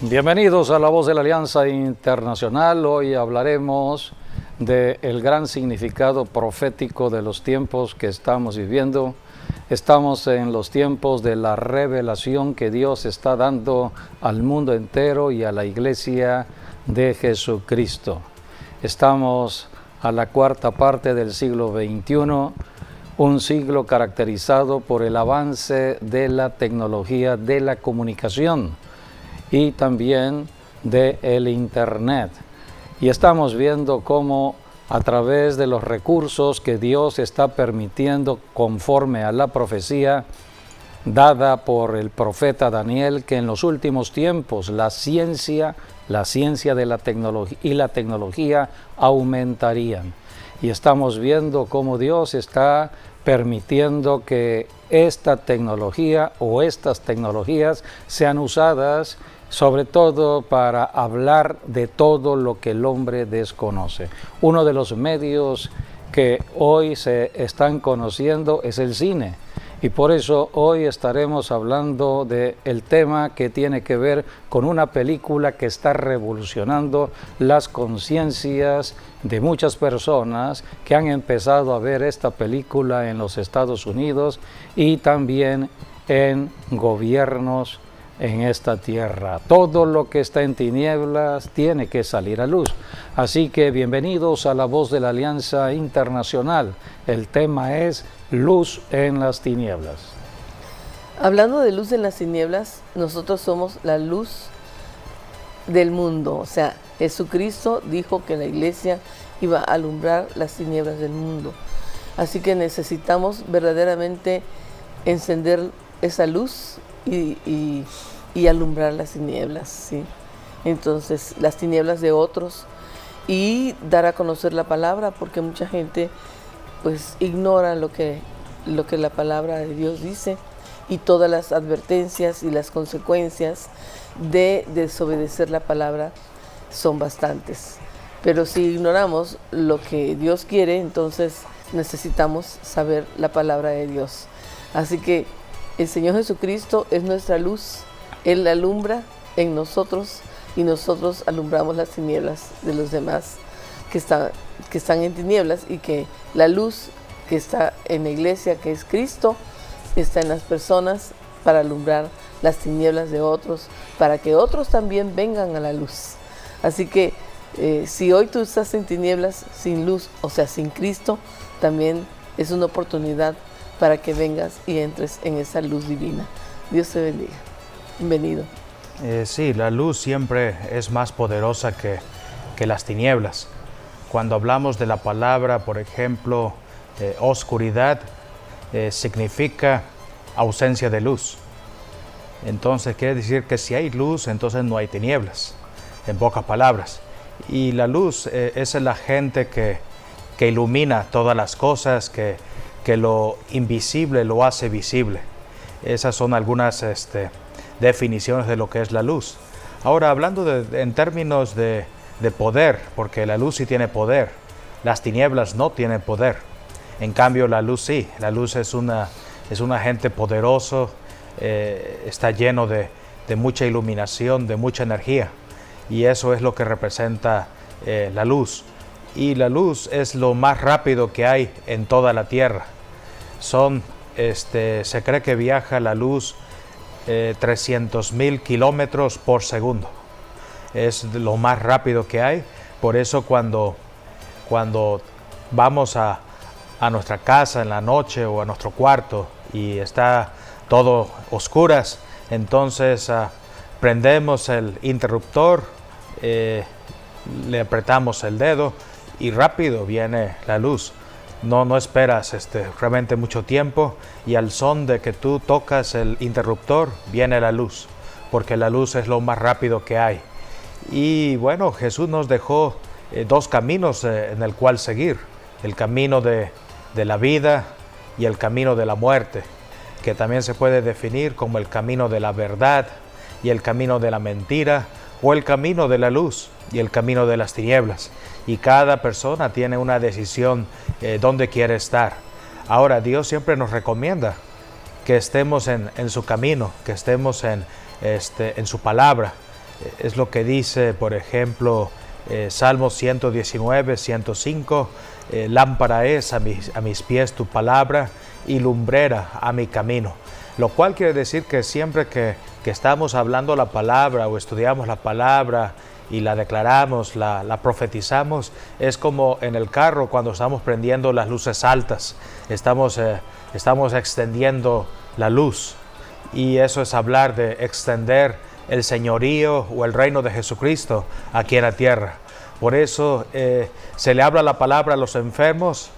Bienvenidos a La Voz de la Alianza Internacional. Hoy hablaremos del gran significado profético de los tiempos que estamos viviendo. Estamos en los tiempos de la revelación que Dios está dando al mundo entero y a la Iglesia de Jesucristo. Estamos a la cuarta parte del siglo XXI, un siglo caracterizado por el avance de la tecnología de la comunicación y también del Internet. Y estamos viendo cómo a través de los recursos que Dios está permitiendo conforme a la profecía dada por el profeta Daniel, que en los últimos tiempos la ciencia de la tecnología y la tecnología aumentarían. Y estamos viendo cómo Dios está permitiendo que esta tecnología o estas tecnologías sean usadas sobre todo para hablar de todo lo que el hombre desconoce. Uno de los medios que hoy se están conociendo es el cine. Y por eso hoy estaremos hablando del tema que tiene que ver con una película que está revolucionando las conciencias de muchas personas que han empezado a ver esta película en los Estados Unidos y también en gobiernos en esta tierra. Todo lo que está en tinieblas tiene que salir a luz. Así que bienvenidos a La Voz de la Alianza Internacional. El tema es luz en las tinieblas. Hablando de luz en las tinieblas, nosotros somos la luz del mundo. O sea, Jesucristo dijo que la iglesia iba a alumbrar las tinieblas del mundo. Así que necesitamos verdaderamente encender esa luz y alumbrar las tinieblas, ¿sí? Entonces, las tinieblas de otros y dar a conocer la palabra, porque mucha gente pues ignora lo que la palabra de Dios dice y todas las advertencias y las consecuencias de desobedecer la palabra son bastantes. Pero si ignoramos lo que Dios quiere, entonces necesitamos saber la palabra de Dios. Así que el Señor Jesucristo es nuestra luz. Él alumbra en nosotros y nosotros alumbramos las tinieblas de los demás que están en tinieblas, y que la luz que está en la iglesia, que es Cristo, está en las personas para alumbrar las tinieblas de otros, para que otros también vengan a la luz. Así que si hoy tú estás en tinieblas, sin luz, o sea, sin Cristo, también es una oportunidad para que vengas y entres en esa luz divina. Dios te bendiga. Bienvenido. Sí, la luz siempre es más poderosa que las tinieblas. Cuando hablamos de la palabra, por ejemplo, oscuridad, significa ausencia de luz. Entonces quiere decir que si hay luz, entonces no hay tinieblas, en pocas palabras. Y la luz es el agente que ilumina todas las cosas, que lo invisible lo hace visible. Esas son algunas definiciones de lo que es la luz. Ahora, hablando en términos de poder, porque la luz sí tiene poder, las tinieblas no tienen poder. En cambio, la luz sí. La luz es un agente poderoso, está lleno de mucha iluminación, de mucha energía. Y eso es lo que representa la luz. Y la luz es lo más rápido que hay en toda la Tierra. Se cree que viaja la luz 300,000 kilómetros por segundo. Es lo más rápido que hay. Por eso cuando vamos a nuestra casa en la noche o a nuestro cuarto y está todo oscuras, entonces prendemos el interruptor, le apretamos el dedo y rápido viene la luz. No esperas realmente mucho tiempo, y al son de que tú tocas el interruptor viene la luz, porque la luz es lo más rápido que hay. Y bueno, Jesús nos dejó dos caminos en el cual seguir: el camino de la vida y el camino de la muerte, que también se puede definir como el camino de la verdad y el camino de la mentira, o el camino de la luz y el camino de las tinieblas. Y cada persona tiene una decisión dónde quiere estar. Ahora, Dios siempre nos recomienda que estemos en su camino, que estemos en su palabra, Es lo que dice, por ejemplo, Salmos 119, 105, lámpara es a mis pies tu palabra y lumbrera a mi camino. Lo cual quiere decir que siempre que estamos hablando la palabra o estudiamos la palabra y la declaramos, la profetizamos, es como en el carro cuando estamos prendiendo las luces altas, estamos extendiendo la luz, y eso es hablar de extender el señorío o el reino de Jesucristo aquí en la tierra. Por eso se le habla la palabra a los enfermos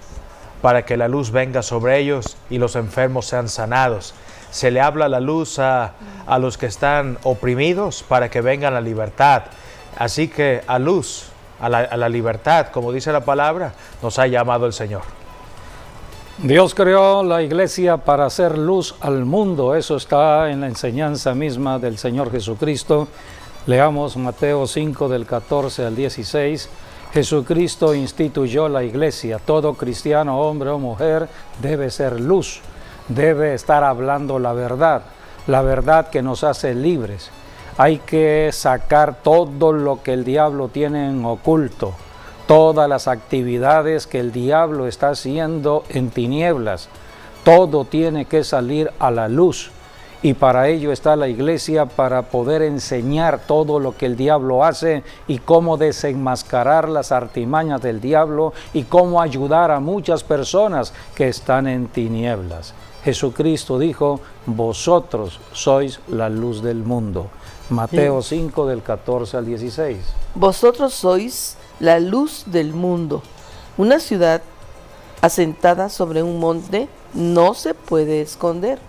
para que la luz venga sobre ellos y los enfermos sean sanados. Se le habla la luz a los que están oprimidos para que vengan la libertad. Así que a luz, a la libertad, como dice la palabra, nos ha llamado el Señor. Dios creó la iglesia para hacer luz al mundo. Eso está en la enseñanza misma del Señor Jesucristo. Leamos Mateo 5 del 14 al 16. Jesucristo instituyó la iglesia. Todo cristiano, hombre o mujer, debe ser luz. Debe estar hablando la verdad que nos hace libres. Hay que sacar todo lo que el diablo tiene en oculto, todas las actividades que el diablo está haciendo en tinieblas. Todo tiene que salir a la luz, y para ello está la iglesia, para poder enseñar todo lo que el diablo hace y cómo desenmascarar las artimañas del diablo y cómo ayudar a muchas personas que están en tinieblas. Jesucristo dijo: vosotros sois la luz del mundo. Mateo 5 del 14 al 16. Vosotros sois la luz del mundo. Una ciudad asentada sobre un monte no se puede esconder,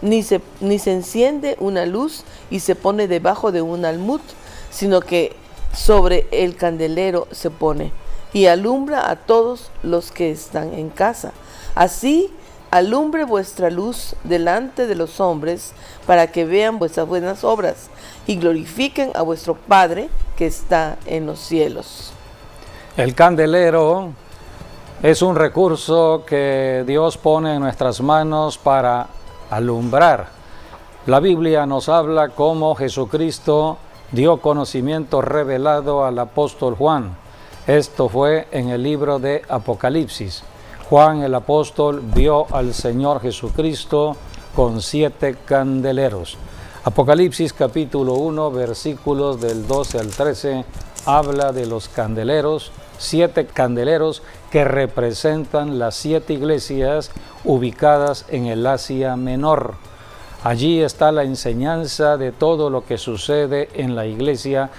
ni se enciende una luz y se pone debajo de un almud, sino que sobre el candelero se pone, y alumbra a todos los que están en casa. Así alumbre vuestra luz delante de los hombres, para que vean vuestras buenas obras y glorifiquen a vuestro Padre que está en los cielos. El candelero es un recurso que Dios pone en nuestras manos para alumbrar. La Biblia nos habla cómo Jesucristo dio conocimiento revelado al apóstol Juan. Esto fue en el libro de Apocalipsis. Juan el apóstol vio al Señor Jesucristo con 7 candeleros. Apocalipsis capítulo 1, versículos del 12 al 13, habla de los candeleros, 7 candeleros que representan las 7 iglesias ubicadas en el Asia Menor. Allí está la enseñanza de todo lo que sucede en la iglesia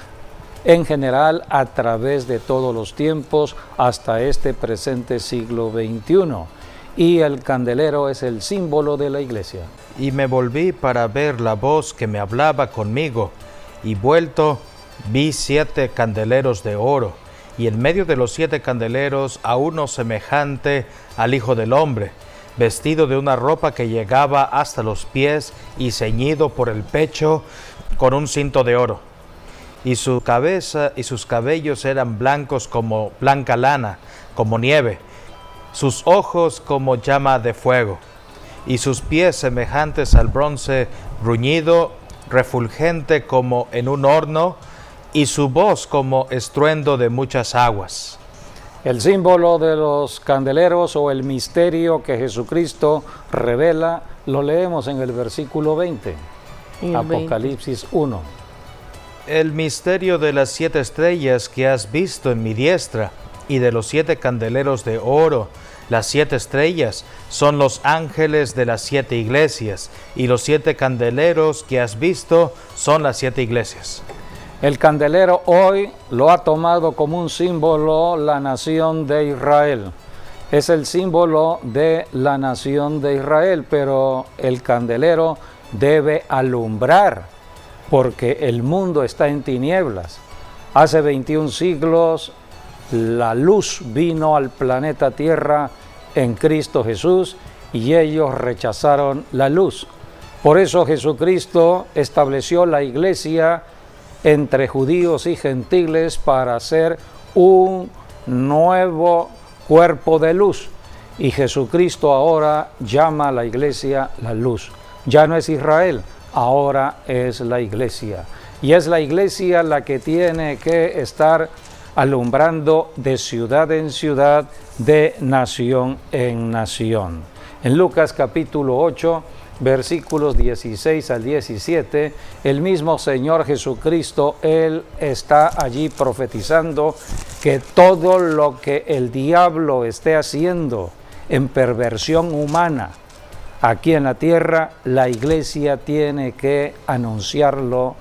en general a través de todos los tiempos hasta este presente siglo XXI. Y el candelero es el símbolo de la iglesia. Y me volví para ver la voz que me hablaba conmigo, y vuelto vi 7 candeleros de oro, y en medio de los 7 candeleros a uno semejante al Hijo del Hombre, vestido de una ropa que llegaba hasta los pies y ceñido por el pecho con un cinto de oro. Y su cabeza y sus cabellos eran blancos como blanca lana, como nieve, sus ojos como llama de fuego, y sus pies semejantes al bronce bruñido, refulgente como en un horno, y su voz como estruendo de muchas aguas. El símbolo de los candeleros o el misterio que Jesucristo revela lo leemos en el versículo 20, Apocalipsis 1. El misterio de las 7 estrellas que has visto en mi diestra y de los 7 candeleros de oro. Las 7 estrellas son los ángeles de las 7 iglesias, y los 7 candeleros que has visto son las 7 iglesias. El candelero hoy lo ha tomado como un símbolo la nación de Israel. Es el símbolo de la nación de Israel, pero el candelero debe alumbrar, porque el mundo está en tinieblas. Hace 21 siglos la luz vino al planeta Tierra en Cristo Jesús y ellos rechazaron la luz. Por eso Jesucristo estableció la iglesia entre judíos y gentiles para hacer un nuevo cuerpo de luz. Y Jesucristo ahora llama a la iglesia la luz. Ya no es Israel, ahora es la iglesia. y es la iglesia la que tiene que estar alumbrando de ciudad en ciudad, de nación en nación. En Lucas capítulo 8, versículos 16 al 17, el mismo Señor Jesucristo, Él está allí profetizando que todo lo que el diablo esté haciendo en perversión humana aquí en la tierra, la iglesia tiene que anunciarlo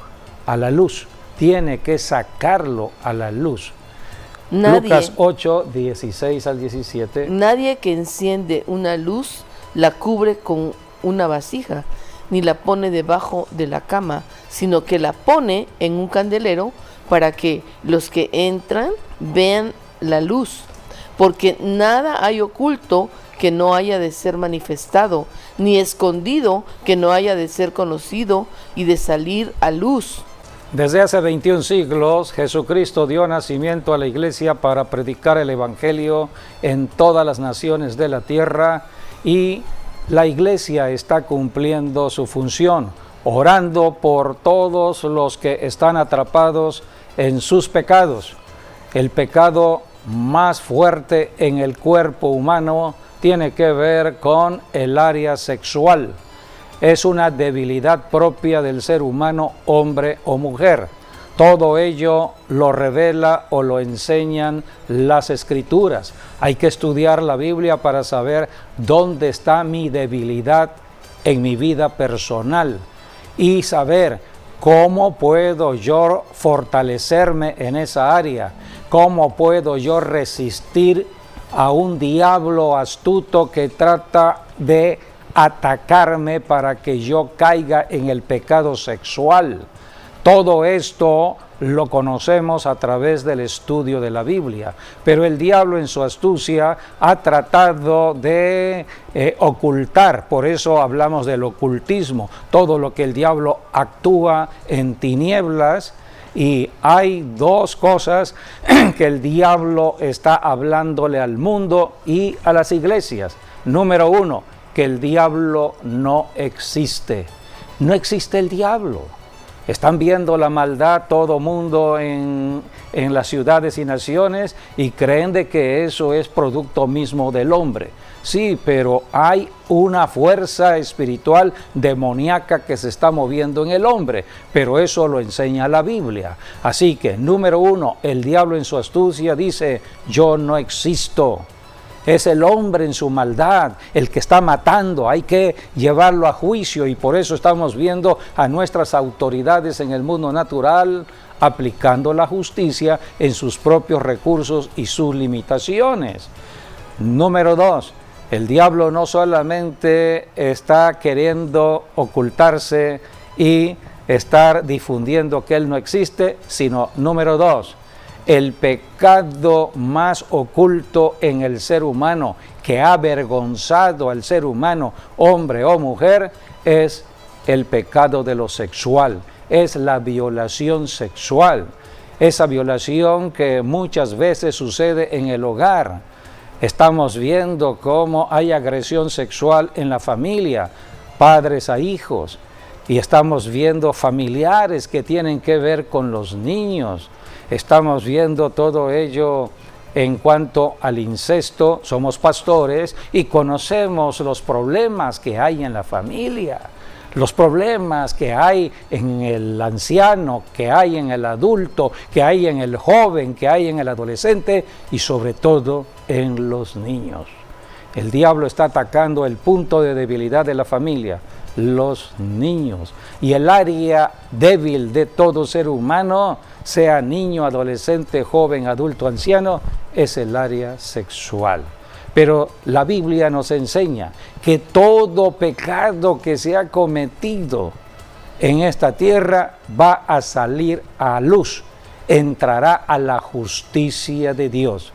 a la luz, tiene que sacarlo a la luz. Lucas 8, 16 al 17. Nadie que enciende una luz la cubre con una vasija, ni la pone debajo de la cama, sino que la pone en un candelero para que los que entran vean la luz. Porque nada hay oculto que no haya de ser manifestado, ni escondido que no haya de ser conocido y de salir a luz. Desde hace 21 siglos, Jesucristo dio nacimiento a la iglesia para predicar el evangelio en todas las naciones de la tierra, y la iglesia está cumpliendo su función, orando por todos los que están atrapados en sus pecados. El pecado más fuerte en el cuerpo humano tiene que ver con el área sexual. Es una debilidad propia del ser humano, hombre o mujer. Todo ello lo revela o lo enseñan las Escrituras. Hay que estudiar la Biblia para saber dónde está mi debilidad en mi vida personal y saber cómo puedo yo fortalecerme en esa área, cómo puedo yo resistir a un diablo astuto que trata de atacarme para que yo caiga en el pecado sexual. Todo esto lo conocemos a través del estudio de la Biblia, pero el diablo en su astucia ha tratado de ocultar, por eso hablamos del ocultismo, todo lo que el diablo actúa en tinieblas. Y hay dos cosas que el diablo está hablándole al mundo y a las iglesias. Número uno, que el diablo no existe. No existe el diablo. Están viendo la maldad todo mundo en las ciudades y naciones y creen de que eso es producto mismo del hombre. Sí, pero hay una fuerza espiritual demoníaca que se está moviendo en el hombre, pero eso lo enseña la Biblia. Así que, número uno, el diablo en su astucia dice, yo no existo. Es el hombre en su maldad, el que está matando, hay que llevarlo a juicio, y por eso estamos viendo a nuestras autoridades en el mundo natural aplicando la justicia en sus propios recursos y sus limitaciones. Número dos, el diablo no solamente está queriendo ocultarse y estar difundiendo que él no existe, sino, número dos, el pecado más oculto en el ser humano, que ha avergonzado al ser humano, hombre o mujer, es el pecado de lo sexual, es la violación sexual, esa violación que muchas veces sucede en el hogar. Estamos viendo cómo hay agresión sexual en la familia, padres a hijos, y estamos viendo familiares que tienen que ver con los niños. Estamos viendo todo ello en cuanto al incesto. Somos pastores y conocemos los problemas que hay en la familia, los problemas que hay en el anciano, que hay en el adulto, que hay en el joven, que hay en el adolescente y sobre todo en los niños. El diablo está atacando el punto de debilidad de la familia, los niños. Y el área débil de todo ser humano, sea niño, adolescente, joven, adulto, anciano, es el área sexual. Pero la Biblia nos enseña que todo pecado que se ha cometido en esta tierra va a salir a luz, entrará a la justicia de Dios.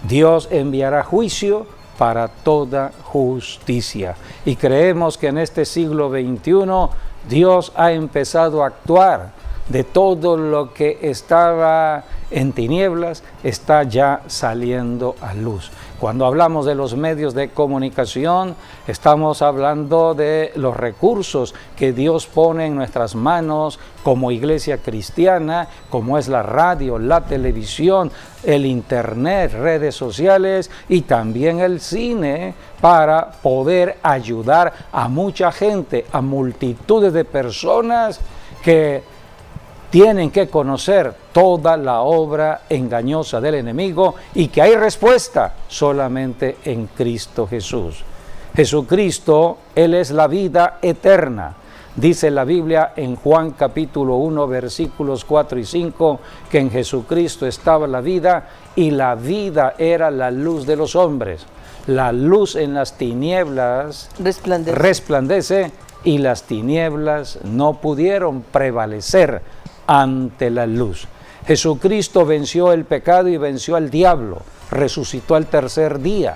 Dios enviará juicio para toda justicia. Y creemos que en este siglo XXI Dios ha empezado a actuar de todo lo que estaba en tinieblas está ya saliendo a luz. Cuando hablamos de los medios de comunicación, estamos hablando de los recursos que Dios pone en nuestras manos como iglesia cristiana, como es la radio, la televisión, el internet, redes sociales y también el cine, para poder ayudar a mucha gente, a multitudes de personas que tienen que conocer toda la obra engañosa del enemigo y que hay respuesta solamente en Cristo Jesús. Jesucristo, Él es la vida eterna. Dice la Biblia en Juan capítulo 1 versículos 4 y 5 que en Jesucristo estaba la vida y la vida era la luz de los hombres. La luz en las tinieblas resplandece y las tinieblas no pudieron prevalecer ante la luz. Jesucristo venció el pecado y venció al diablo, resucitó al tercer día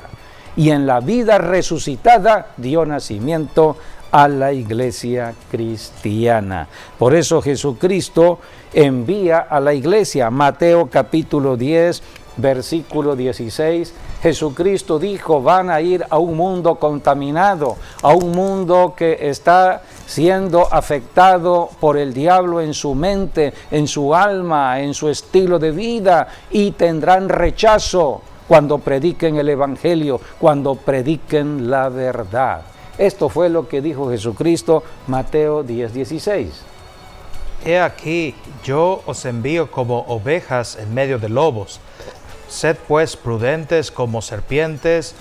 y en la vida resucitada dio nacimiento a la iglesia cristiana. Por eso Jesucristo envía a la iglesia. Mateo capítulo 10, versículo 16, Jesucristo dijo: van a ir a un mundo contaminado, a un mundo que está siendo afectado por el diablo en su mente, en su alma, en su estilo de vida, y tendrán rechazo cuando prediquen el evangelio, cuando prediquen la verdad. Esto fue lo que dijo Jesucristo, Mateo 10:16. He aquí, yo os envío como ovejas en medio de lobos. Sed pues prudentes como serpientes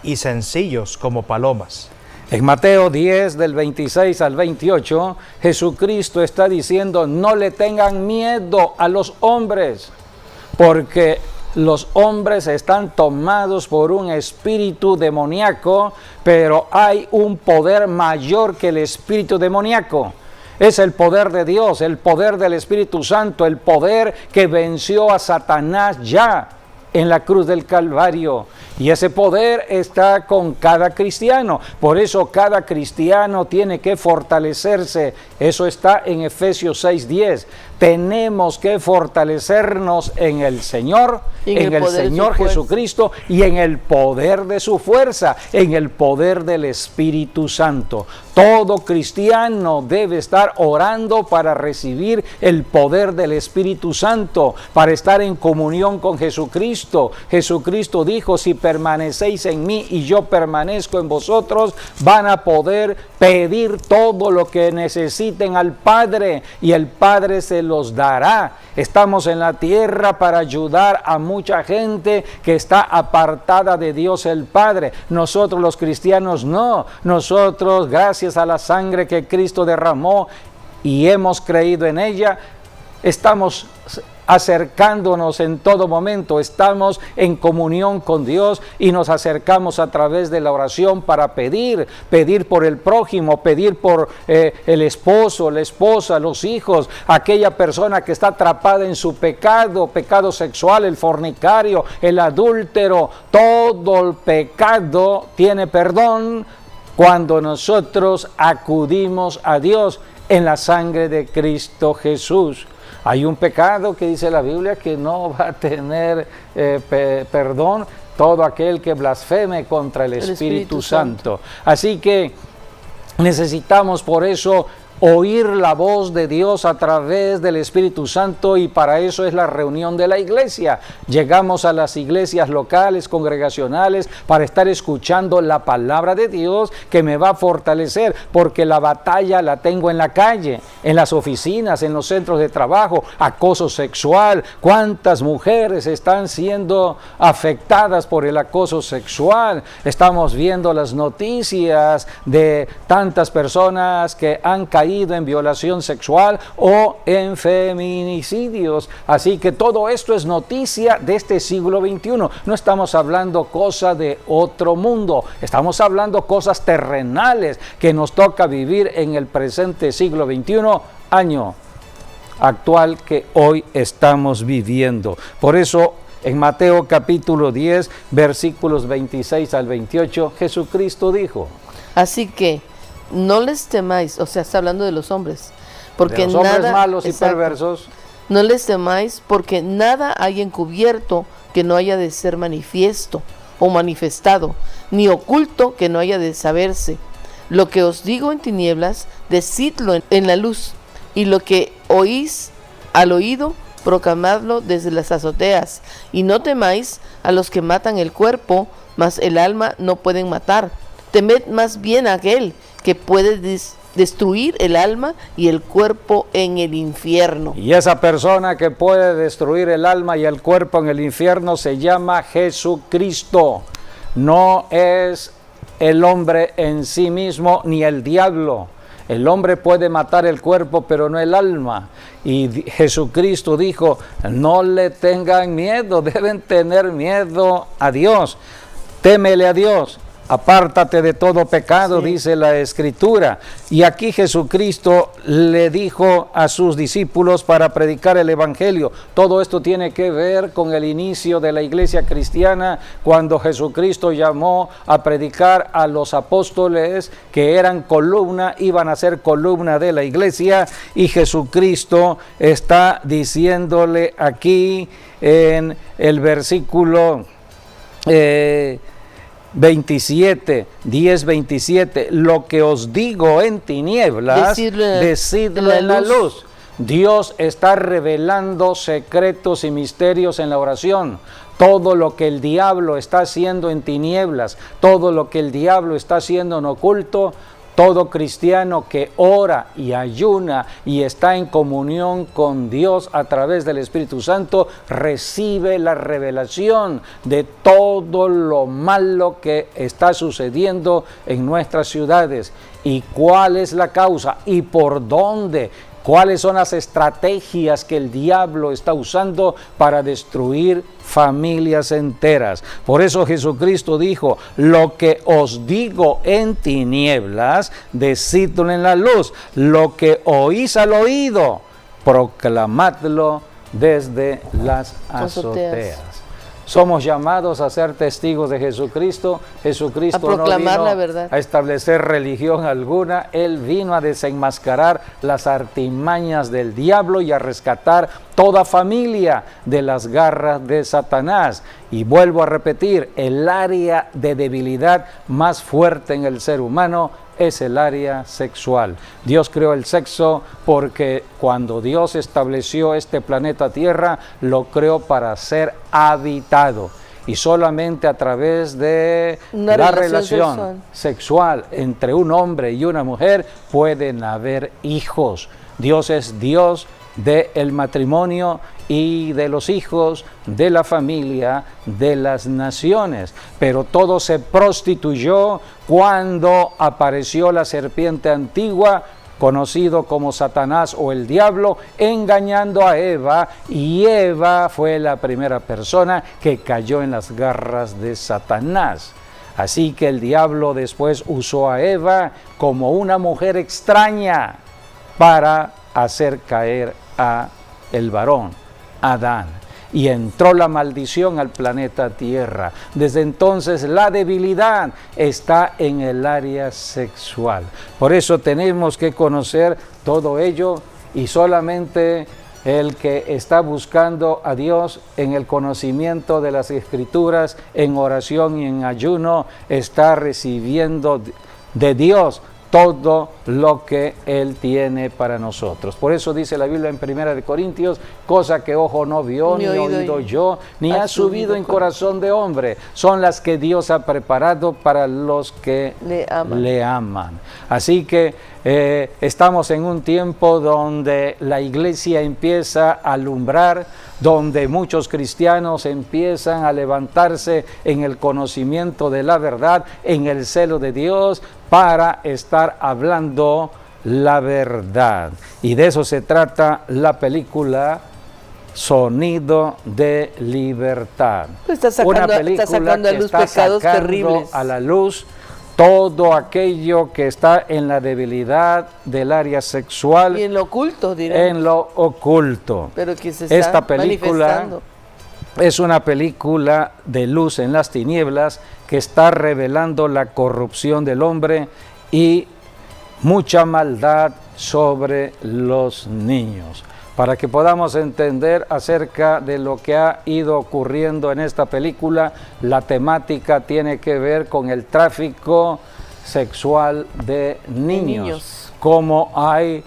y sencillos como palomas. En Mateo 10, del 26 al 28, Jesucristo está diciendo: no le tengan miedo a los hombres, porque los hombres están tomados por un espíritu demoníaco, pero hay un poder mayor que el espíritu demoníaco. Es el poder de Dios, el poder del Espíritu Santo, el poder que venció a Satanás ya en la cruz del Calvario. Y ese poder está con cada cristiano. Por eso cada cristiano tiene que fortalecerse. Eso está en Efesios 6:10. Tenemos que fortalecernos en el Señor, en el Señor Jesucristo y en el poder de su fuerza, en el poder del Espíritu Santo. Todo cristiano debe estar orando para recibir el poder del Espíritu Santo, para estar en comunión con Jesucristo. Jesucristo dijo: si permanecéis en mí y yo permanezco en vosotros, van a poder pedir todo lo que necesiten al Padre y el Padre se los dará. Estamos en la tierra para ayudar a mucha gente que está apartada de Dios el Padre. Nosotros los cristianos no. Nosotros, gracias a la sangre que Cristo derramó y hemos creído en ella, estamos acercándonos en todo momento, estamos en comunión con Dios y nos acercamos a través de la oración para pedir por el prójimo, pedir por el esposo, la esposa, los hijos, aquella persona que está atrapada en su pecado sexual, el fornicario, el adúltero. Todo el pecado tiene perdón cuando nosotros acudimos a Dios en la sangre de Cristo Jesús. Hay un pecado que dice la Biblia que no va a tener perdón: todo aquel que blasfeme contra el Espíritu Santo. Así que necesitamos por eso oír la voz de Dios a través del Espíritu Santo, y para eso es la reunión de la iglesia. Llegamos a las iglesias locales, congregacionales, para estar escuchando la palabra de Dios que me va a fortalecer, porque la batalla la tengo en la calle, en las oficinas, en los centros de trabajo. Acoso sexual, ¿cuántas mujeres están siendo afectadas por el acoso sexual? Estamos viendo las noticias de tantas personas que han caído en violación sexual o en feminicidios. Así que todo esto es noticia de este siglo XXI. No estamos hablando cosas de otro mundo, estamos hablando cosas terrenales que nos toca vivir en el presente siglo XXI, año actual que hoy estamos viviendo. Por eso en Mateo capítulo 10, versículos 26 al 28, Jesucristo dijo: así que no les temáis, o sea, está hablando de los hombres, porque de los hombres nada, malos y exacto, perversos. no les temáis, porque nada hay encubierto que no haya de ser manifiesto o manifestado, ni oculto que no haya de saberse. Lo que os digo en tinieblas, decidlo en la luz, y lo que oís al oído, proclamadlo desde las azoteas. Y no temáis a los que matan el cuerpo, mas el alma no pueden matar. Temed más bien a aquel que puede destruir el alma y el cuerpo en el infierno. Y esa persona que puede destruir el alma y el cuerpo en el infierno se llama Jesucristo. No es el hombre en sí mismo ni el diablo. El hombre puede matar el cuerpo, pero no el alma. Y Jesucristo dijo, no le tengan miedo, deben tener miedo a Dios. Témele a Dios. Apártate de todo pecado, sí, dice la Escritura. Y aquí Jesucristo le dijo a sus discípulos para predicar el Evangelio. Todo esto tiene que ver con el inicio de la iglesia cristiana, cuando Jesucristo llamó a predicar a los apóstoles que eran columna, iban a ser columna de la iglesia. Y Jesucristo está diciéndole aquí en el versículo 10:27, lo que os digo en tinieblas, decidlo en la luz. Dios está revelando secretos y misterios en la oración. Todo lo que el diablo está haciendo en tinieblas, todo lo que el diablo está haciendo en oculto, todo cristiano que ora y ayuna y está en comunión con Dios a través del Espíritu Santo recibe la revelación de todo lo malo que está sucediendo en nuestras ciudades y cuál es la causa y por dónde. ¿Cuáles son las estrategias que el diablo está usando para destruir familias enteras? Por eso Jesucristo dijo, lo que os digo en tinieblas, decidlo en la luz. Lo que oís al oído, proclamadlo desde las azoteas. Somos llamados a ser testigos de Jesucristo. Jesucristo no vino la verdad, a establecer religión alguna. Él vino a desenmascarar las artimañas del diablo y a rescatar toda familia de las garras de Satanás. Y vuelvo a repetir, el área de debilidad más fuerte en el ser humano es el área sexual. Dios creó el sexo porque cuando Dios estableció este planeta Tierra, lo creó para ser habitado. Y solamente a través de la relación sexual entre un hombre y una mujer pueden haber hijos. Dios es Dios del matrimonio y de los hijos, de la familia, de las naciones. Pero todo se prostituyó cuando apareció la serpiente antigua, conocido como Satanás o el diablo, engañando a Eva, y Eva fue la primera persona que cayó en las garras de Satanás. Así que el diablo después usó a Eva como una mujer extraña para hacer caer a el varón, Adán, y entró la maldición al planeta Tierra. Desde entonces la debilidad está en el área sexual. Por eso tenemos que conocer todo ello, y solamente el que está buscando a Dios en el conocimiento de las Escrituras, en oración y en ayuno, está recibiendo de Dios todo lo que Él tiene para nosotros. Por eso dice la Biblia en 1 Corintios, cosa que ojo no vio, ni oído yo, ni ha subido en corazón de hombre, son las que Dios ha preparado para los que le aman. Así que estamos en un tiempo donde la iglesia empieza a alumbrar, donde muchos cristianos empiezan a levantarse en el conocimiento de la verdad, en el celo de Dios, para estar hablando la verdad. Y de eso se trata la película Sonido de Libertad. Una película que está sacando a la luz todo aquello que está en la debilidad del área sexual. Y en lo oculto, diré. En lo oculto. Pero que se está Esta película es una película de luz en las tinieblas que está revelando la corrupción del hombre y mucha maldad sobre los niños, para que podamos entender acerca de lo que ha ido ocurriendo en esta película. La temática tiene que ver con el tráfico sexual de niños. Cómo hay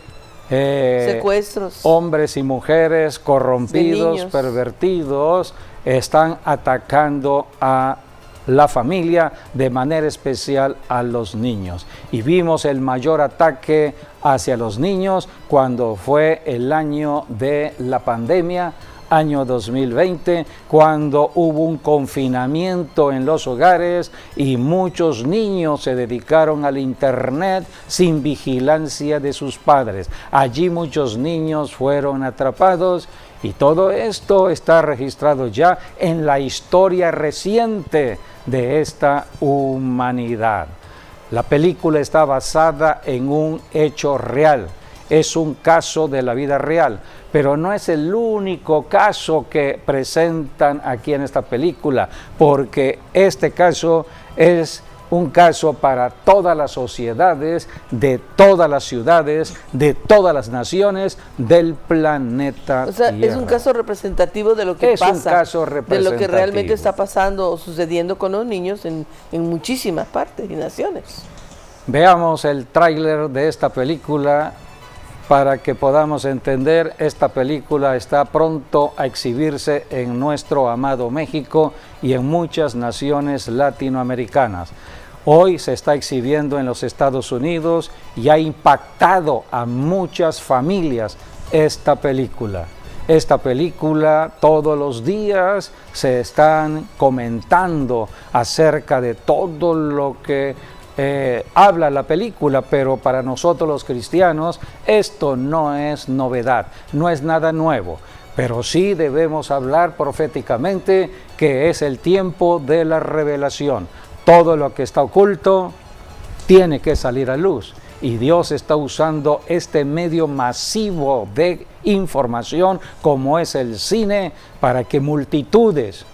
secuestros, hombres y mujeres corrompidos, pervertidos, están atacando a la familia, de manera especial a los niños. Y vimos el mayor ataque hacia los niños cuando fue el año de la pandemia, año 2020, cuando hubo un confinamiento en los hogares y muchos niños se dedicaron al internet sin vigilancia de sus padres. Allí muchos niños fueron atrapados y todo esto está registrado ya en la historia reciente de esta humanidad. La película está basada en un hecho real, es un caso de la vida real, pero no es el único caso que presentan aquí en esta película, porque este caso es un caso para todas las sociedades, de todas las ciudades, de todas las naciones del planeta Tierra. Es un caso representativo de lo que pasa, un caso de lo que realmente está pasando o sucediendo con los niños en muchísimas partes y naciones. Veamos el tráiler de esta película para que podamos entender. Esta película está pronto a exhibirse en nuestro amado México y en muchas naciones latinoamericanas. Hoy se está exhibiendo en los Estados Unidos y ha impactado a muchas familias esta película. Esta película todos los días se están comentando acerca de todo lo que habla la película, pero para nosotros los cristianos esto no es novedad, no es nada nuevo. Pero sí debemos hablar proféticamente que es el tiempo de la revelación. Todo lo que está oculto tiene que salir a luz. Y Dios está usando este medio masivo de información como es el cine para que multitudes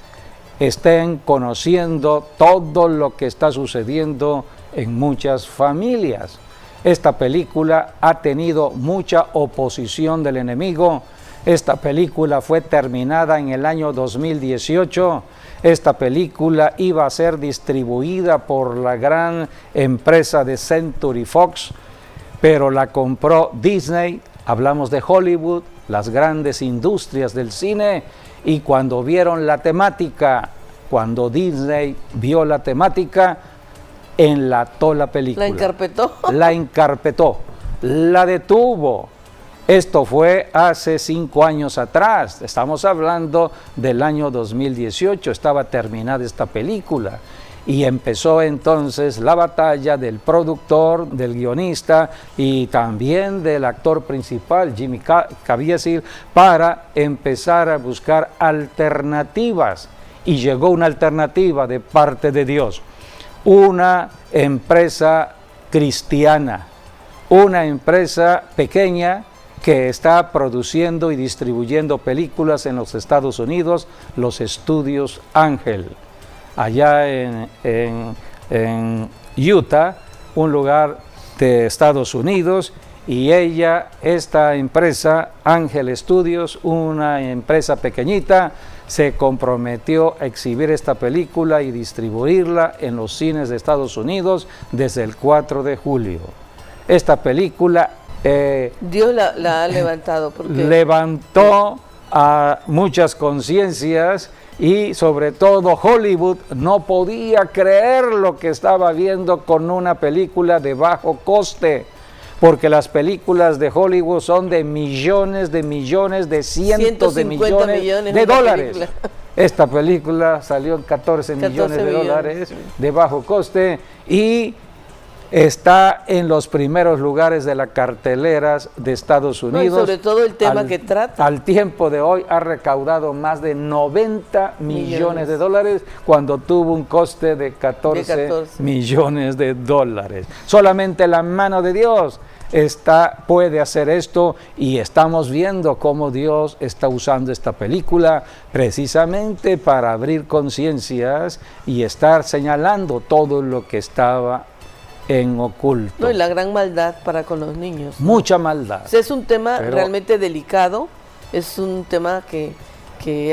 estén conociendo todo lo que está sucediendo en muchas familias. Esta película ha tenido mucha oposición del enemigo. Esta película fue terminada en el año 2018. Esta película iba a ser distribuida por la gran empresa de Century Fox, pero la compró Disney. Hablamos de Hollywood, las grandes industrias del cine, y cuando vieron la temática, cuando Disney vio la temática, enlató la película. La encarpetó. La encarpetó, la detuvo. Esto fue hace 5 años atrás, estamos hablando del año 2018, estaba terminada esta película y empezó entonces la batalla del productor, del guionista y también del actor principal, Jimmy Caviezel, para empezar a buscar alternativas, y llegó una alternativa de parte de Dios, una empresa cristiana, una empresa pequeña que está produciendo y distribuyendo películas en los Estados Unidos, los estudios Ángel, allá en Utah, un lugar de Estados Unidos, y esta empresa, Ángel Studios, una empresa pequeñita, se comprometió a exhibir esta película y distribuirla en los cines de Estados Unidos desde el 4 de julio. Esta película Dios la ha levantado porque levantó a muchas conciencias, y sobre todo Hollywood no podía creer lo que estaba viendo con una película de bajo coste, porque las películas de Hollywood son de millones, de cientos de millones de dólares. Esta película salió en 14 millones de dólares de bajo coste y está en los primeros lugares de las carteleras de Estados Unidos. No, sobre todo el tema que trata. Al tiempo de hoy ha recaudado más de 90 millones de dólares cuando tuvo un coste de 14 millones de dólares. Solamente la mano de Dios puede hacer esto, y estamos viendo cómo Dios está usando esta película precisamente para abrir conciencias y estar señalando todo lo que estaba en oculto. No, y la gran maldad para con los niños. Mucha maldad. O sea, es un tema Pero realmente delicado, es un tema que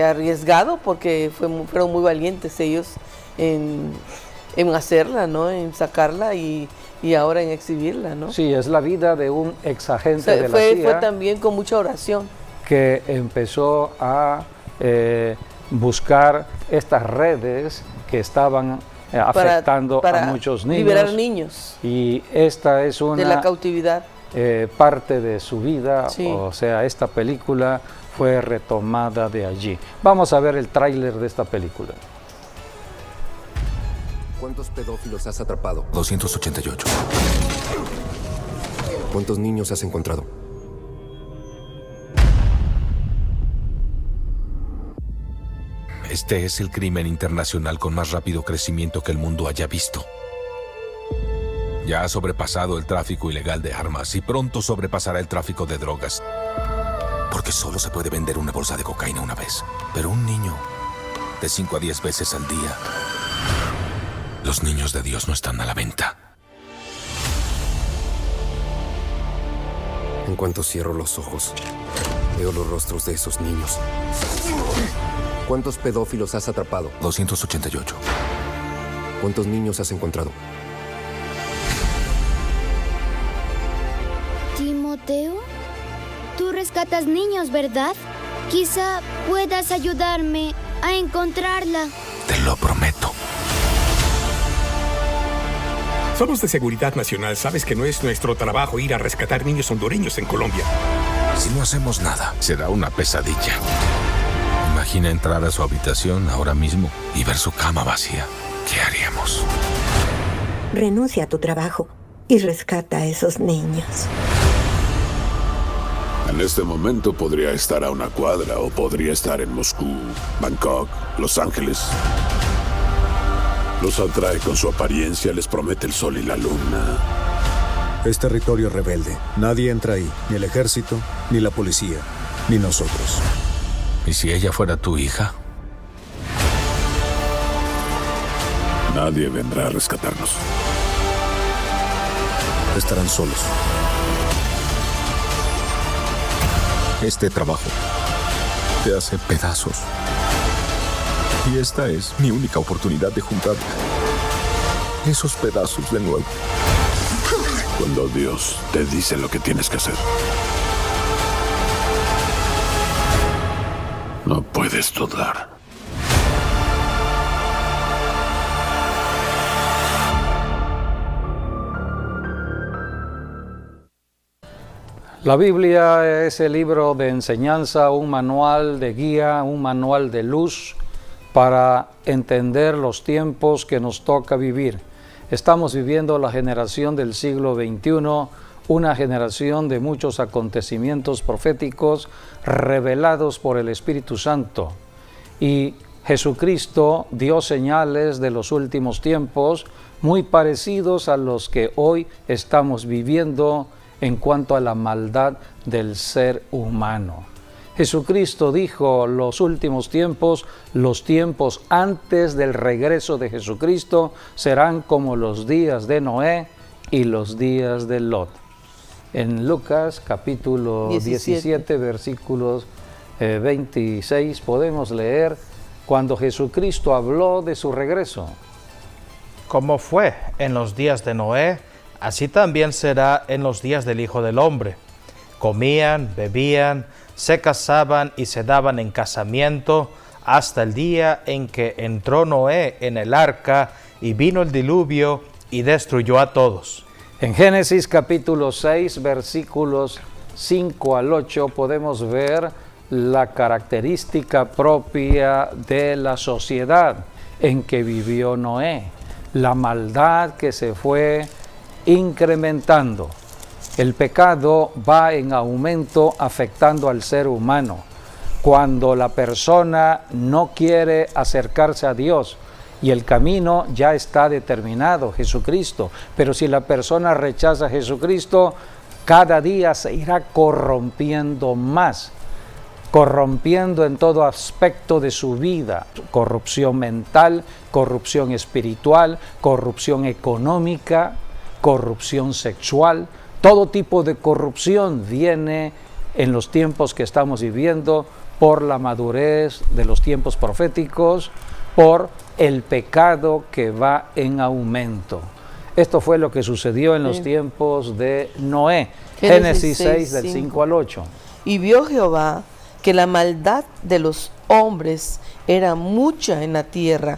arriesgado, porque fueron muy valientes ellos en hacerla, ¿no? En sacarla y ahora en exhibirla, ¿no? sí, es la vida de un exagente O sea, de la fue CIA también con mucha oración. que empezó a buscar estas redes que estaban afectando para a muchos niños. liberar niños Y esta es de la una cautividad. parte de su vida, Sí. o sea, esta película fue retomada de allí. Vamos a ver el tráiler de esta película. ¿Cuántos pedófilos has atrapado? 288. ¿Cuántos niños has encontrado? Este es el crimen internacional con más rápido crecimiento que el mundo haya visto. Ya ha sobrepasado el tráfico ilegal de armas y pronto sobrepasará el tráfico de drogas. Porque solo se puede vender una bolsa de cocaína una vez. Pero un niño, de 5 a 10 veces al día. Los niños de Dios no están a la venta. En cuanto cierro los ojos, veo los rostros de esos niños. ¿Cuántos pedófilos has atrapado? 288. ¿Cuántos niños has encontrado? Timoteo, tú rescatas niños, ¿verdad? Quizá puedas ayudarme a encontrarla. Te lo prometo. Somos de Seguridad Nacional. Sabes que no es nuestro trabajo ir a rescatar niños hondureños en Colombia. Si no hacemos nada, será una pesadilla. Imagina entrar a su habitación ahora mismo y ver su cama vacía. ¿Qué haríamos? Renuncia a tu trabajo y rescata a esos niños. En este momento podría estar a una cuadra o podría estar en Moscú, Bangkok, Los Ángeles. Los atrae con su apariencia, les promete el sol y la luna. Es territorio rebelde. Nadie entra ahí, ni el ejército, ni la policía, ni nosotros. ¿Y si ella fuera tu hija? Nadie vendrá a rescatarnos. Estarán solos. Este trabajo te hace pedazos. Y esta es mi única oportunidad de juntar esos pedazos de nuevo. Cuando Dios te dice lo que tienes que hacer, no puedes dudar. La Biblia es el libro de enseñanza, un manual de guía, un manual de luz para entender los tiempos que nos toca vivir. Estamos viviendo la generación del siglo XXI, una generación de muchos acontecimientos proféticos revelados por el Espíritu Santo. Y Jesucristo dio señales de los últimos tiempos muy parecidos a los que hoy estamos viviendo en cuanto a la maldad del ser humano. Jesucristo dijo los últimos tiempos, los tiempos antes del regreso de Jesucristo serán como los días de Noé y los días de Lot. En Lucas capítulo 17 versículos 26 podemos leer cuando Jesucristo habló de su regreso. Como fue en los días de Noé, así también será en los días del Hijo del Hombre. Comían, bebían, se casaban y se daban en casamiento hasta el día en que entró Noé en el arca y vino el diluvio y destruyó a todos. En Génesis capítulo 6 versículos 5 al 8 podemos ver la característica propia de la sociedad en que vivió Noé, la maldad que se fue incrementando. El pecado va en aumento afectando al ser humano. Cuando la persona no quiere acercarse a Dios y el camino ya está determinado, Jesucristo, pero si la persona rechaza a Jesucristo, cada día se irá corrompiendo más, corrompiendo en todo aspecto de su vida, corrupción mental, corrupción espiritual, corrupción económica, corrupción sexual. Todo tipo de corrupción viene en los tiempos que estamos viviendo por la madurez de los tiempos proféticos, por el pecado que va en aumento. Esto fue lo que sucedió en los tiempos de Noé. Génesis 6, del 5 al 8. Y vio Jehová que la maldad de los hombres era mucha en la tierra,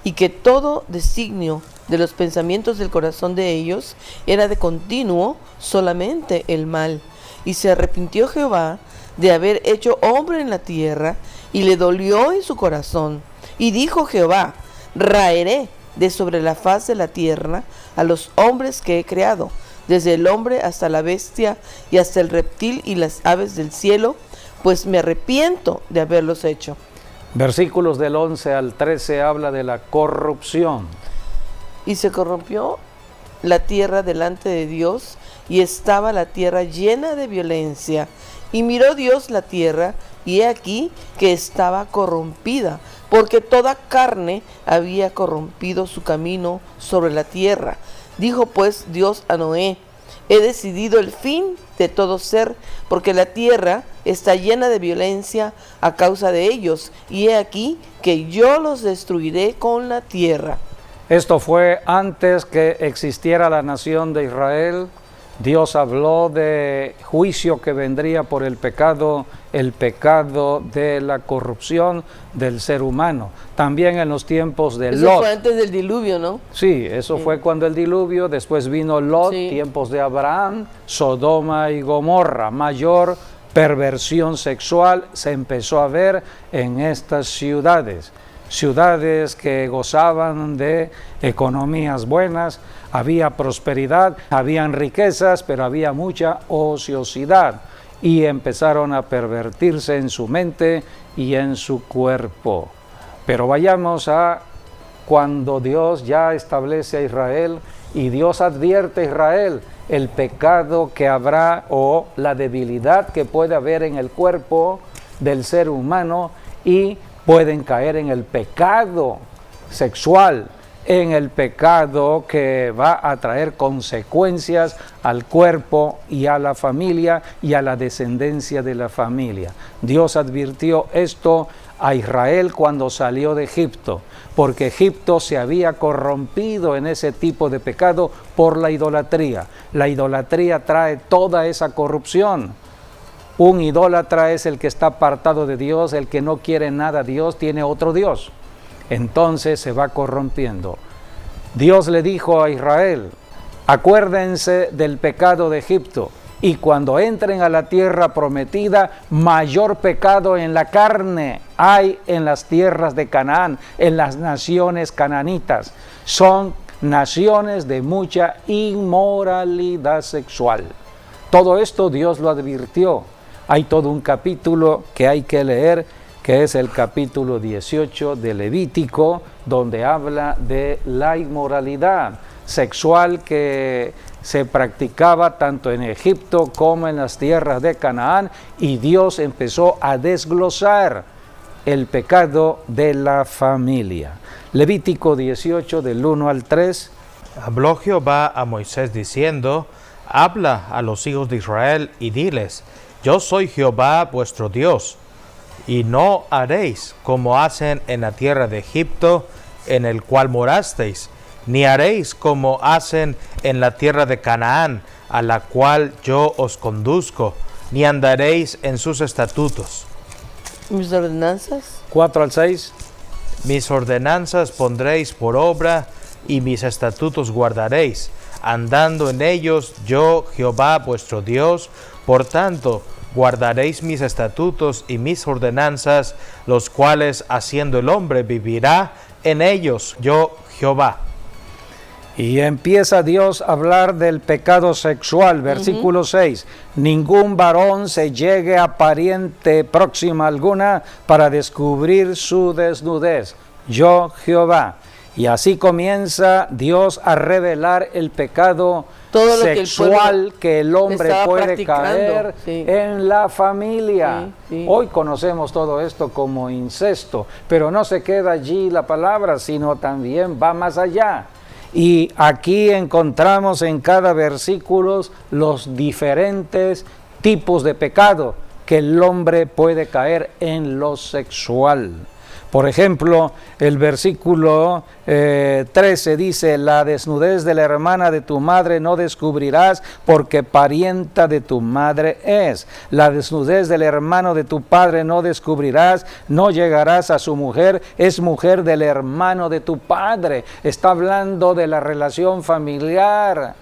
y que todo designio de los pensamientos del corazón de ellos era de continuo solamente el mal. Y se arrepintió Jehová de haber hecho hombre en la tierra, y le dolió en su corazón. Y dijo Jehová: raeré de sobre la faz de la tierra a los hombres que he creado, desde el hombre hasta la bestia y hasta el reptil y las aves del cielo, pues me arrepiento de haberlos hecho. Versículos del 11 al 13 habla de la corrupción. Y se corrompió la tierra delante de Dios, y estaba la tierra llena de violencia. Y miró Dios la tierra, y he aquí que estaba corrompida, porque toda carne había corrompido su camino sobre la tierra. Dijo pues Dios a Noé: he decidido el fin de todo ser, porque la tierra está llena de violencia a causa de ellos, y he aquí que yo los destruiré con la tierra. Esto fue antes que existiera la nación de Israel. Dios habló de juicio que vendría por el pecado de la corrupción del ser humano. También en los tiempos de Lot. Eso fue antes del diluvio, ¿no? Sí, eso fue cuando el diluvio, después vino Lot, tiempos de Abraham, Sodoma y Gomorra. Mayor perversión sexual se empezó a ver en estas ciudades. Ciudades que gozaban de economías buenas, había prosperidad, habían riquezas, pero había mucha ociosidad, y empezaron a pervertirse en su mente y en su cuerpo. Pero vayamos a cuando Dios ya establece a Israel, y Dios advierte a Israel el pecado que habrá o la debilidad que puede haber en el cuerpo del ser humano, y pueden caer en el pecado sexual, en el pecado que va a traer consecuencias al cuerpo y a la familia y a la descendencia de la familia. Dios advirtió esto a Israel cuando salió de Egipto, porque Egipto se había corrompido en ese tipo de pecado por la idolatría. La idolatría trae toda esa corrupción. Un idólatra es el que está apartado de Dios, el que no quiere nada a Dios, tiene otro Dios. Entonces se va corrompiendo. Dios le dijo a Israel: acuérdense del pecado de Egipto, y cuando entren a la tierra prometida, mayor pecado en la carne hay en las tierras de Canaán, en las naciones cananitas. Son naciones de mucha inmoralidad sexual. Todo esto Dios lo advirtió. Hay todo un capítulo que hay que leer, que es el capítulo 18 de Levítico, donde habla de la inmoralidad sexual que se practicaba tanto en Egipto como en las tierras de Canaán, y Dios empezó a desglosar el pecado de la familia. Levítico 18, del 1 al 3. Habló Jehová a Moisés diciendo: habla a los hijos de Israel y diles: yo soy Jehová vuestro Dios, y no haréis como hacen en la tierra de Egipto, en el cual morasteis, ni haréis como hacen en la tierra de Canaán, a la cual yo os conduzco, ni andaréis en sus estatutos. ¿Mis ordenanzas? 4 al 6. Mis ordenanzas pondréis por obra, y mis estatutos guardaréis, andando en ellos yo, Jehová vuestro Dios. Por tanto, guardaréis mis estatutos y mis ordenanzas, los cuales haciendo el hombre vivirá en ellos, yo Jehová. Y empieza Dios a hablar del pecado sexual, versículo 6. Ningún varón se llegue a pariente próxima alguna para descubrir su desnudez, yo Jehová. Y así comienza Dios a revelar el pecado sexual que el hombre puede caer en la familia. Hoy conocemos todo esto como incesto, pero no se queda allí la palabra, sino también va más allá. Y aquí encontramos en cada versículo los diferentes tipos de pecado que el hombre puede caer en lo sexual. Por ejemplo, el versículo 13 dice: la desnudez de la hermana de tu madre no descubrirás, porque parienta de tu madre es. La desnudez del hermano de tu padre no descubrirás, no llegarás a su mujer, es mujer del hermano de tu padre. Está hablando de la relación familiar.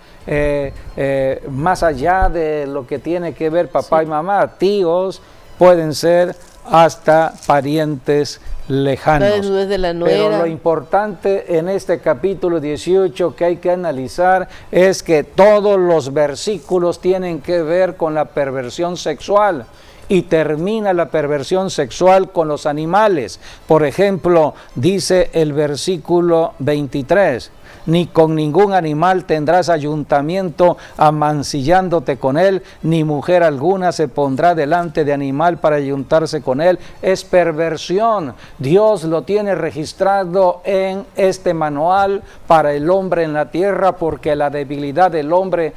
Más allá de lo que tiene que ver papá y mamá, tíos, pueden ser hasta parientes lejanos. La desnudez de la nuera. Pero lo importante en este capítulo 18 que hay que analizar es que todos los versículos tienen que ver con la perversión sexual. Y termina la perversión sexual con los animales. Por ejemplo, dice el versículo 23: ni con ningún animal tendrás ayuntamiento amancillándote con él, ni mujer alguna se pondrá delante de animal para ayuntarse con él. Es perversión. Dios lo tiene registrado en este manual para el hombre en la tierra, porque la debilidad del hombre,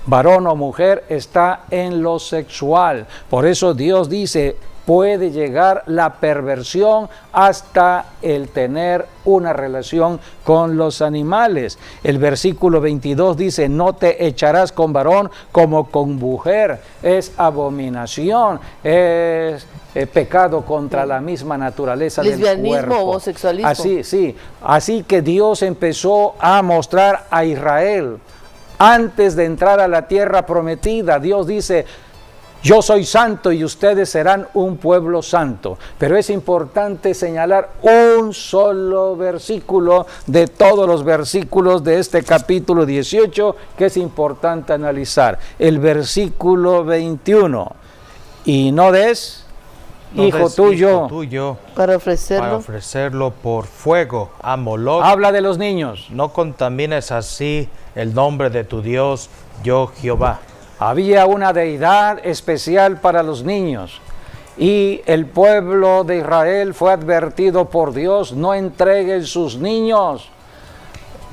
varón o mujer, está en lo sexual. Por eso Dios dice: puede llegar la perversión hasta el tener una relación con los animales. El versículo 22 dice: no te echarás con varón como con mujer. Es abominación, es pecado contra la misma naturaleza del cuerpo. Lesbianismo, homosexualismo. Así que Dios empezó a mostrar a Israel. Antes de entrar a la tierra prometida, Dios dice: yo soy santo y ustedes serán un pueblo santo. Pero es importante señalar un solo versículo de todos los versículos de este capítulo 18 que es importante analizar. El versículo 21. Y no des hijo tuyo para ofrecerlo por fuego a Moloc. Habla de los niños. No contamines así el nombre de tu Dios, yo Jehová. Había una deidad especial para los niños y el pueblo de Israel fue advertido por Dios: no entreguen sus niños.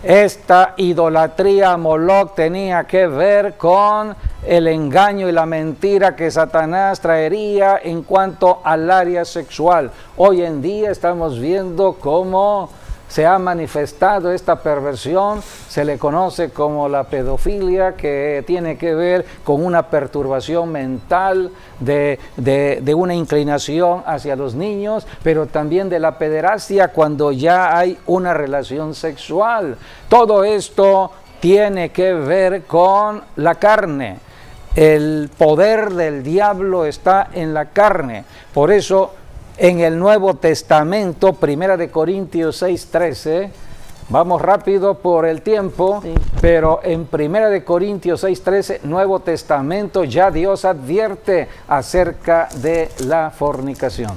Esta idolatría a Moloc tenía que ver con el engaño y la mentira que Satanás traería en cuanto al área sexual. Hoy en día estamos viendo cómo se ha manifestado esta perversión. Se le conoce como la pedofilia, que tiene que ver con una perturbación mental de una inclinación hacia los niños, pero también de la pederastia cuando ya hay una relación sexual. Todo esto tiene que ver con la carne. El poder del diablo está en la carne. Por eso en el Nuevo Testamento, 1 Corintios 6:13, vamos rápido por el tiempo, pero en 1 Corintios 6:13, Nuevo Testamento, ya Dios advierte acerca de la fornicación.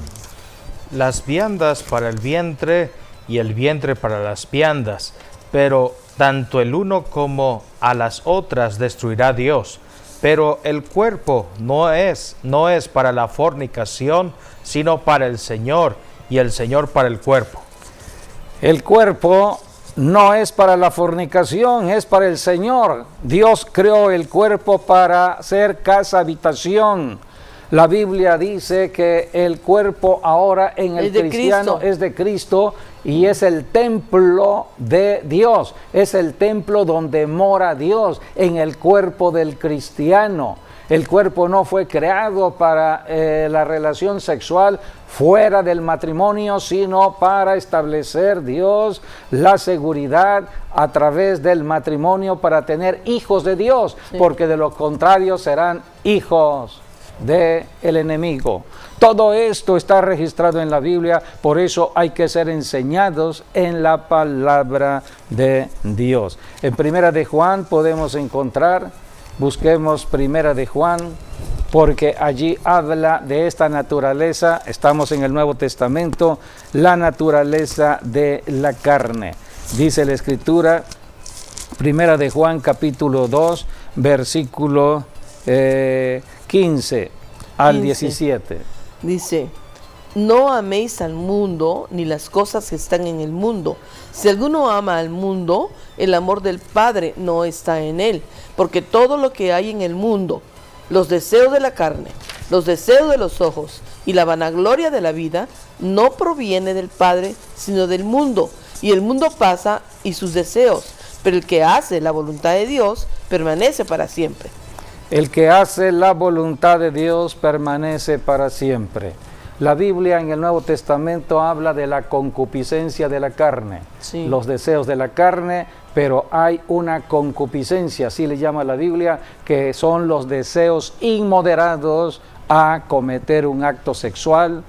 Las viandas para el vientre y el vientre para las viandas, pero tanto el uno como a las otras destruirá Dios. Pero el cuerpo no es para la fornicación, sino para el Señor, y el Señor para el cuerpo. El cuerpo no es para la fornicación, es para el Señor. Dios creó el cuerpo para ser casa habitación. La Biblia dice que el cuerpo ahora en el cristiano es de Cristo y es el templo de Dios. Es el templo donde mora Dios en el cuerpo del cristiano. El cuerpo no fue creado para la relación sexual fuera del matrimonio, sino para establecer Dios la seguridad a través del matrimonio para tener hijos de Dios, porque de lo contrario serán hijos del enemigo. Todo esto está registrado en la Biblia, por eso hay que ser enseñados en la palabra de Dios. En Primera de Juan podemos encontrar, busquemos Primera de Juan, porque allí habla de esta naturaleza. Estamos en el Nuevo Testamento, la naturaleza de la carne. Dice la Escritura, Primera de Juan capítulo 2, versículo 15 al 17. Dice: no améis al mundo ni las cosas que están en el mundo. Si alguno ama al mundo, el amor del Padre no está en él, porque todo lo que hay en el mundo, los deseos de la carne, los deseos de los ojos y la vanagloria de la vida, no proviene del Padre, sino del mundo. Y el mundo pasa y sus deseos, pero el que hace la voluntad de Dios permanece para siempre. El que hace la voluntad de Dios permanece para siempre. La Biblia en el Nuevo Testamento habla de la concupiscencia de la carne, Sí. los deseos de la carne, pero hay una concupiscencia, así le llama la Biblia, que son los deseos inmoderados a cometer un acto sexual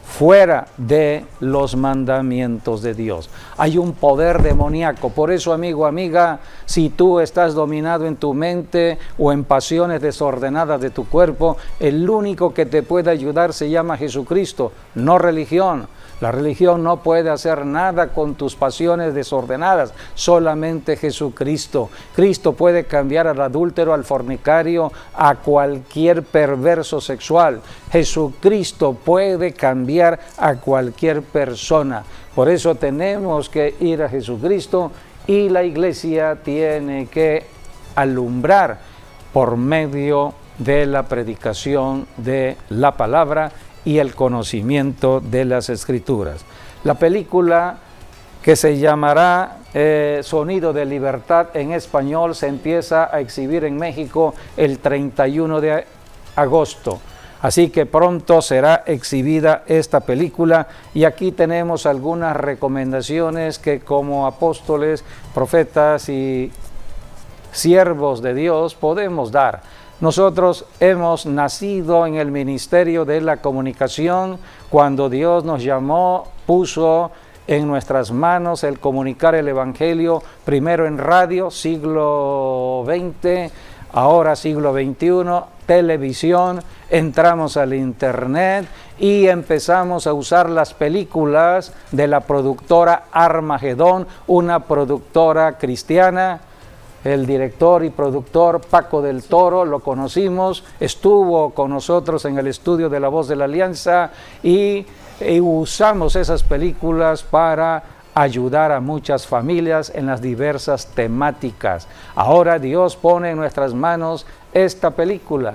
fuera de los mandamientos de Dios. Hay un poder demoníaco. Por eso, amigo, amiga, si tú estás dominado en tu mente o en pasiones desordenadas de tu cuerpo, el único que te puede ayudar se llama Jesucristo, no religión. La religión no puede hacer nada con tus pasiones desordenadas, solamente Jesucristo. Cristo puede cambiar al adúltero, al fornicario, a cualquier perverso sexual. Jesucristo puede cambiar a cualquier persona. Por eso tenemos que ir a Jesucristo y la iglesia tiene que alumbrar por medio de la predicación de la palabra y el conocimiento de las Escrituras. La película, que se llamará Sonido de Libertad en español, se empieza a exhibir en México el 31 de agosto. Así que pronto será exhibida esta película y aquí tenemos algunas recomendaciones que como apóstoles, profetas y siervos de Dios podemos dar. Nosotros hemos nacido en el ministerio de la comunicación. Cuando Dios nos llamó, puso en nuestras manos el comunicar el Evangelio, primero en radio, siglo XX, ahora siglo XXI, televisión, entramos al internet y empezamos a usar las películas de la productora Armagedón, una productora cristiana. El director y productor Paco del Toro, lo conocimos, estuvo con nosotros en el estudio de La Voz de la Alianza y usamos esas películas para ayudar a muchas familias en las diversas temáticas. Ahora Dios pone en nuestras manos esta película,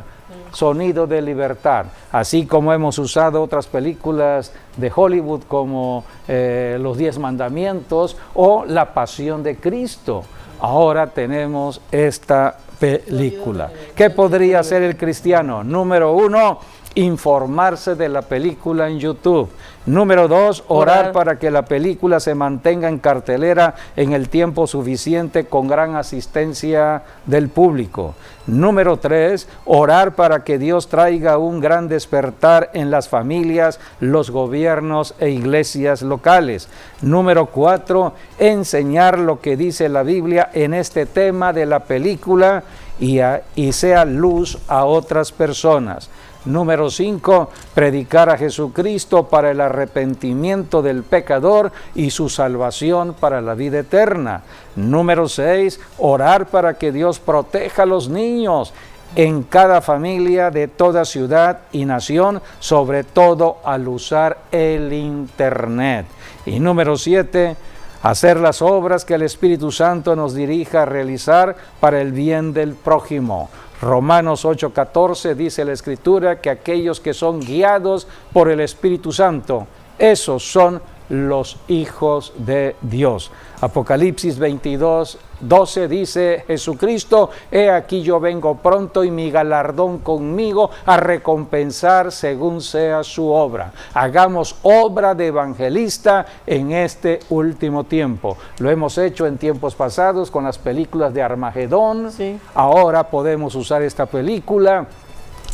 Sonido de Libertad, así como hemos usado otras películas de Hollywood como Los 10 Mandamientos o La Pasión de Cristo. Ahora tenemos esta película. ¿Qué podría hacer el cristiano? Número 1, informarse de la película en YouTube. Número 2, orar para que la película se mantenga en cartelera en el tiempo suficiente con gran asistencia del público. Número 3, orar para que Dios traiga un gran despertar en las familias, los gobiernos e iglesias locales. Número 4, enseñar lo que dice la Biblia en este tema de la película y sea luz a otras personas. Número 5, predicar a Jesucristo para el arrepentimiento del pecador y su salvación para la vida eterna. Número 6, orar para que Dios proteja a los niños en cada familia de toda ciudad y nación, sobre todo al usar el internet. Y número 7, hacer las obras que el Espíritu Santo nos dirija a realizar para el bien del prójimo. Romanos 8:14 dice la Escritura que aquellos que son guiados por el Espíritu Santo, esos son los hijos de Dios. Apocalipsis 22:12 dice Jesucristo, he aquí yo vengo pronto y mi galardón conmigo a recompensar según sea su obra. Hagamos obra de evangelista en este último tiempo. Lo hemos hecho en tiempos pasados con las películas de Armagedón. Sí. Ahora podemos usar esta película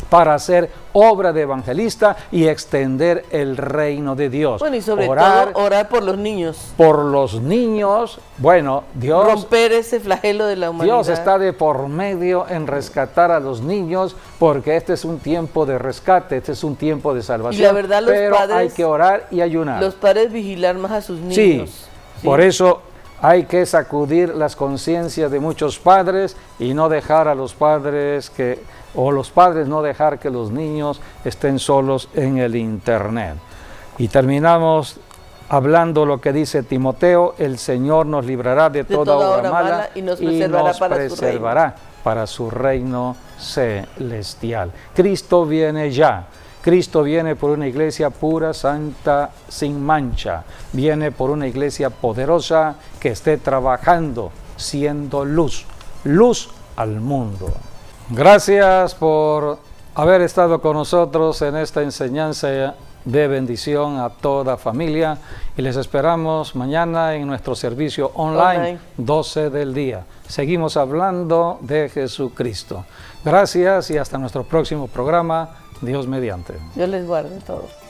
para hacer obra de evangelista y extender el reino de Dios. Bueno, y sobre todo orar por los niños. Por los niños, bueno, Dios... romper ese flagelo de la humanidad. Dios está de por medio en rescatar a los niños, porque este es un tiempo de rescate, este es un tiempo de salvación. Y la verdad, los pero padres, hay que orar y ayunar. Los padres vigilar más a sus niños. Sí, por eso hay que sacudir las conciencias de muchos padres y no dejar a los padres los padres no dejar que los niños estén solos en el internet. Y terminamos hablando lo que dice Timoteo, el Señor nos librará de toda obra mala y nos preservará para su reino celestial. Cristo viene ya. Cristo viene por una iglesia pura, santa, sin mancha. Viene por una iglesia poderosa que esté trabajando, siendo luz, luz al mundo. Gracias por haber estado con nosotros en esta enseñanza de bendición a toda familia y les esperamos mañana en nuestro servicio online 12 del día. Seguimos hablando de Jesucristo. Gracias y hasta nuestro próximo programa. Dios mediante. Dios les guarde a todos.